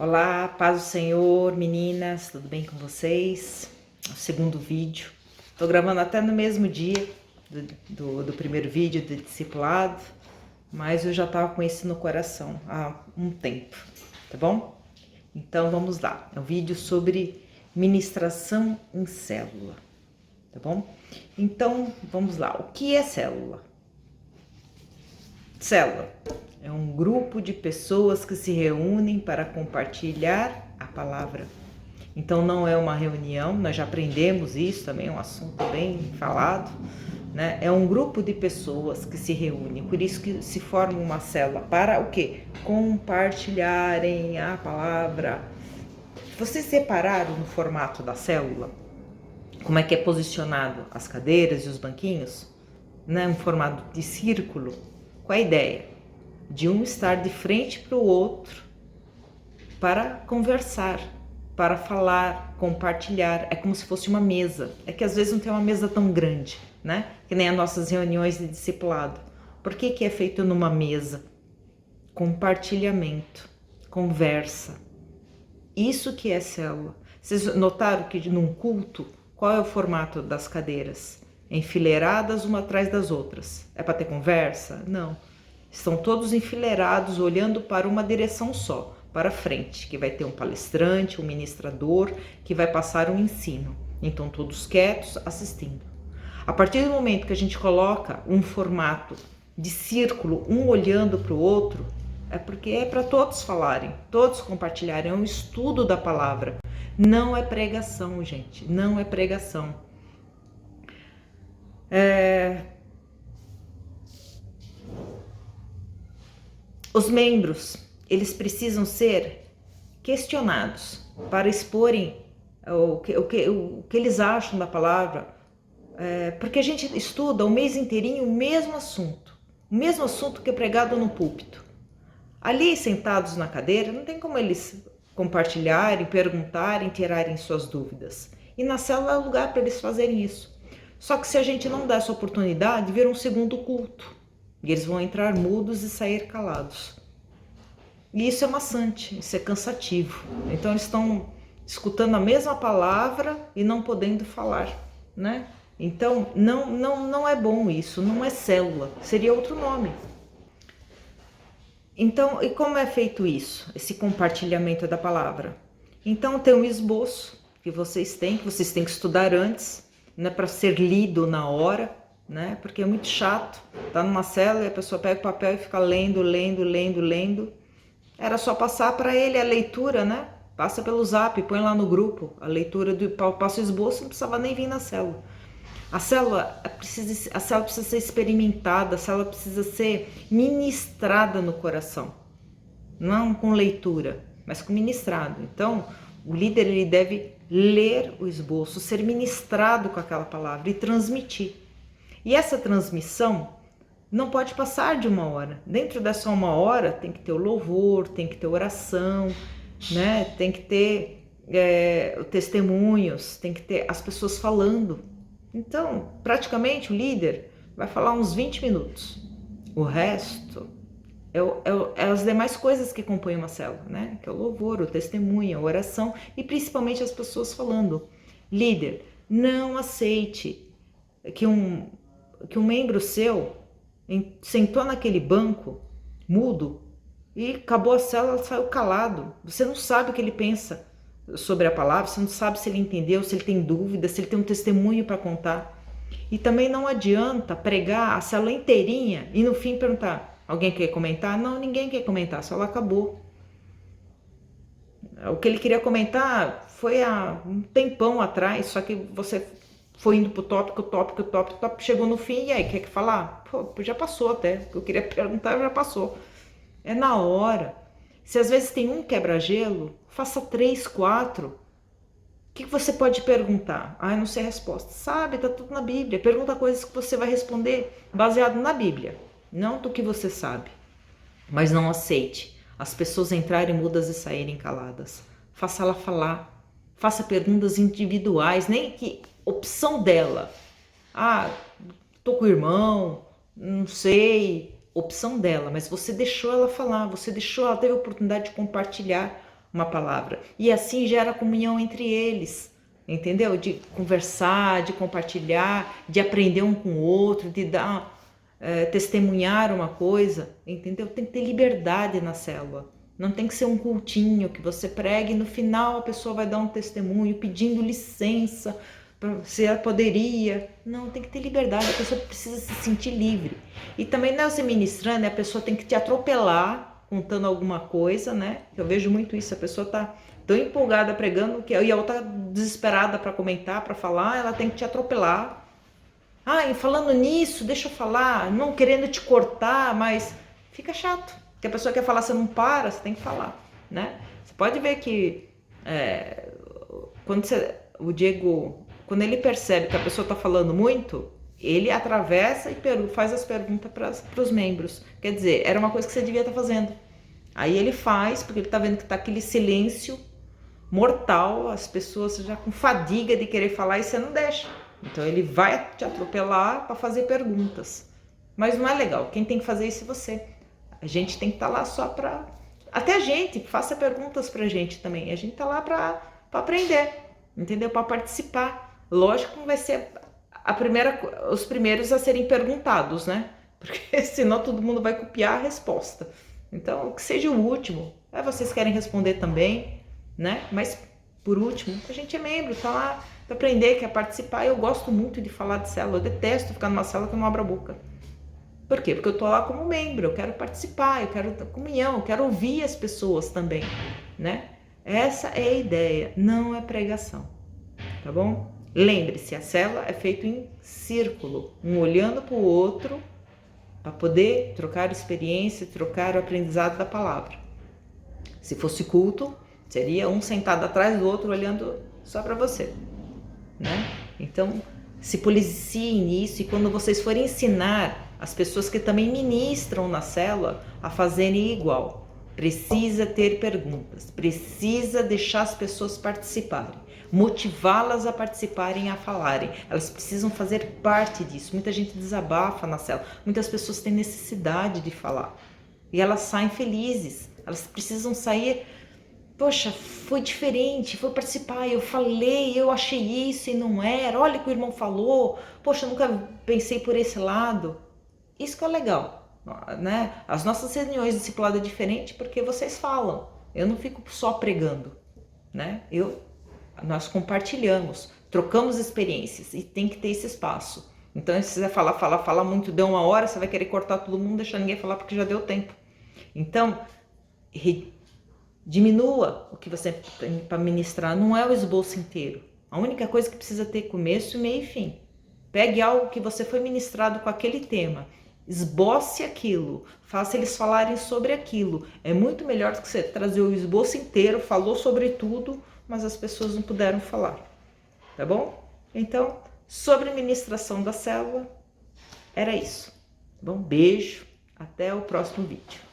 Olá, paz do Senhor, meninas, tudo bem com vocês? O segundo vídeo. Estou gravando até no mesmo dia do primeiro vídeo do discipulado, mas eu já estava com esse no coração há um tempo, tá bom? Então vamos lá, é um vídeo sobre ministração em célula, tá bom? Então vamos lá, o que é célula? Célula é um grupo de pessoas que se reúnem para compartilhar a palavra. Então não é uma reunião, nós já aprendemos isso também, é um assunto bem falado, né? É um grupo de pessoas que se reúnem, por isso que se forma uma célula para o quê? Compartilharem a palavra. Vocês separaram no formato da célula? Como é que é posicionado as cadeiras e os banquinhos? Né? Um formato de círculo. Qual é a ideia? De um estar de frente para o outro para conversar, para falar, compartilhar. É como se fosse uma mesa. É que às vezes não tem uma mesa tão grande, né? Que nem as nossas reuniões de discipulado. Por que é feito numa mesa? Compartilhamento, conversa. Isso que é célula. Vocês notaram que num culto, qual é o formato das cadeiras? Enfileiradas uma atrás das outras. É para ter conversa? Não. Estão todos enfileirados, olhando para uma direção só, para frente, que vai ter um palestrante, um ministrador, que vai passar um ensino. Então, todos quietos, assistindo. A partir do momento que a gente coloca um formato de círculo, um olhando para o outro, é porque é para todos falarem, todos compartilharem, é um estudo da palavra. Não é pregação, gente, não é pregação. Os membros, eles precisam ser questionados para exporem o que eles acham da palavra, porque a gente estuda o mês inteirinho o mesmo assunto que é pregado no púlpito. Ali, sentados na cadeira, não tem como eles compartilharem, perguntarem, tirarem suas dúvidas. E na célula é o lugar para eles fazerem isso. Só que se a gente não dá essa oportunidade, vira um segundo culto. E eles vão entrar mudos e sair calados. E isso é maçante, isso é cansativo. Então eles estão escutando a mesma palavra e não podendo falar, né? Então não é bom isso, não é célula, seria outro nome. Então, e como é feito isso, esse compartilhamento da palavra? Então tem um esboço que vocês têm que estudar antes, não é para ser lido na hora, né? Porque é muito chato, tá numa célula e a pessoa pega o papel e fica lendo. Era só passar para ele a leitura, né? Passa pelo zap, põe lá no grupo a leitura, passa o esboço, não precisava nem vir na célula. A célula precisa ser experimentada, a célula precisa ser ministrada no coração. Não com leitura, mas com ministrado. Então, o líder ele deve ler o esboço, ser ministrado com aquela palavra e transmitir. E essa transmissão não pode passar de 1 hora. Dentro dessa 1 hora tem que ter o louvor, tem que ter oração, né? Tem que ter testemunhos, tem que ter as pessoas falando. Então, praticamente o líder vai falar uns 20 minutos. O resto é as demais coisas que compõem uma célula, né? Que é o louvor, o testemunho, a oração e principalmente as pessoas falando. Líder, não aceite que um membro seu sentou naquele banco mudo e acabou a célula, saiu calado. Você não sabe o que ele pensa sobre a palavra, você não sabe se ele entendeu, se ele tem dúvida, se ele tem um testemunho para contar. E também não adianta pregar a célula inteirinha e no fim perguntar, alguém quer comentar? Não, ninguém quer comentar, a célula acabou. O que ele queria comentar foi há um tempão atrás, só que você foi indo pro tópico, chegou no fim, e aí, quer que falar? Pô, já passou até, o que eu queria perguntar já passou. É na hora. Se às vezes tem um quebra-gelo, faça 3, 4. O que você pode perguntar? Ah, eu não sei a resposta. Sabe, tá tudo na Bíblia. Pergunta coisas que você vai responder baseado na Bíblia, não do que você sabe. Mas não aceite as pessoas entrarem mudas e saírem caladas. Faça ela falar. Faça perguntas individuais, nem que opção dela. Ah, tô com o irmão, não sei, opção dela, mas você deixou ela falar, ela teve a oportunidade de compartilhar uma palavra. E assim gera comunhão entre eles, entendeu? De conversar, de compartilhar, de aprender um com o outro, de dar, testemunhar uma coisa, entendeu? Tem que ter liberdade na célula. Não tem que ser um cultinho que você prega e no final a pessoa vai dar um testemunho pedindo licença, se ela poderia. Não, tem que ter liberdade, a pessoa precisa se sentir livre. E também não é você ministrando, a pessoa tem que te atropelar contando alguma coisa, né? Eu vejo muito isso, a pessoa tá tão empolgada pregando que e a outra desesperada para comentar, para falar, ela tem que te atropelar. Ah, e falando nisso, deixa eu falar, não querendo te cortar, mas fica chato. Porque a pessoa quer falar, você não para, você tem que falar, né? Você pode ver que o Diego, quando ele percebe que a pessoa está falando muito, ele atravessa e faz as perguntas para os membros. Quer dizer, era uma coisa que você devia estar fazendo. Aí ele faz, porque ele está vendo que está aquele silêncio mortal, as pessoas já com fadiga de querer falar e você não deixa. Então ele vai te atropelar para fazer perguntas. Mas não é legal, quem tem que fazer isso é você. A gente tem que estar lá só para... Até a gente, faça perguntas para a gente também. A gente está lá para aprender, entendeu? Para participar. Lógico que não vai ser os primeiros a serem perguntados, né? Porque senão todo mundo vai copiar a resposta. Então, que seja o último. Vocês querem responder também, né? Mas, por último, a gente é membro, tá lá para aprender, quer participar. Eu gosto muito de falar de célula. Eu detesto ficar numa célula que eu não abro a boca. Por quê? Porque eu tô lá como membro, eu quero participar, eu quero comunhão, eu quero ouvir as pessoas também, né? Essa é a ideia, não é pregação, tá bom? Lembre-se, a célula é feita em círculo, um olhando para o outro, para poder trocar experiência, trocar o aprendizado da palavra. Se fosse culto, seria um sentado atrás do outro, olhando só para você, né? Então, se policiem nisso e quando vocês forem ensinar as pessoas que também ministram na célula a fazerem igual. Precisa ter perguntas, precisa deixar as pessoas participarem, motivá-las a participarem, a falarem. Elas precisam fazer parte disso. Muita gente desabafa na célula, muitas pessoas têm necessidade de falar e elas saem felizes. Elas precisam sair, poxa, foi diferente, foi participar, eu falei, eu achei isso e não era, olha o que o irmão falou, poxa, eu nunca pensei por esse lado. Isso que é legal, né? As nossas reuniões de discipulado é diferente porque vocês falam. Eu não fico só pregando, né? Nós compartilhamos, trocamos experiências e tem que ter esse espaço. Então, se você falar muito, deu 1 hora, você vai querer cortar todo mundo, deixar ninguém falar porque já deu tempo. Então, diminua o que você tem para ministrar, não é o esboço inteiro. A única coisa que precisa ter começo, meio e fim. Pegue algo que você foi ministrado com aquele tema, esboce aquilo, faça eles falarem sobre aquilo. É muito melhor do que você trazer o esboço inteiro, falou sobre tudo, mas as pessoas não puderam falar, tá bom? Então, sobre a ministração da célula, era isso. Bom, beijo, até o próximo vídeo.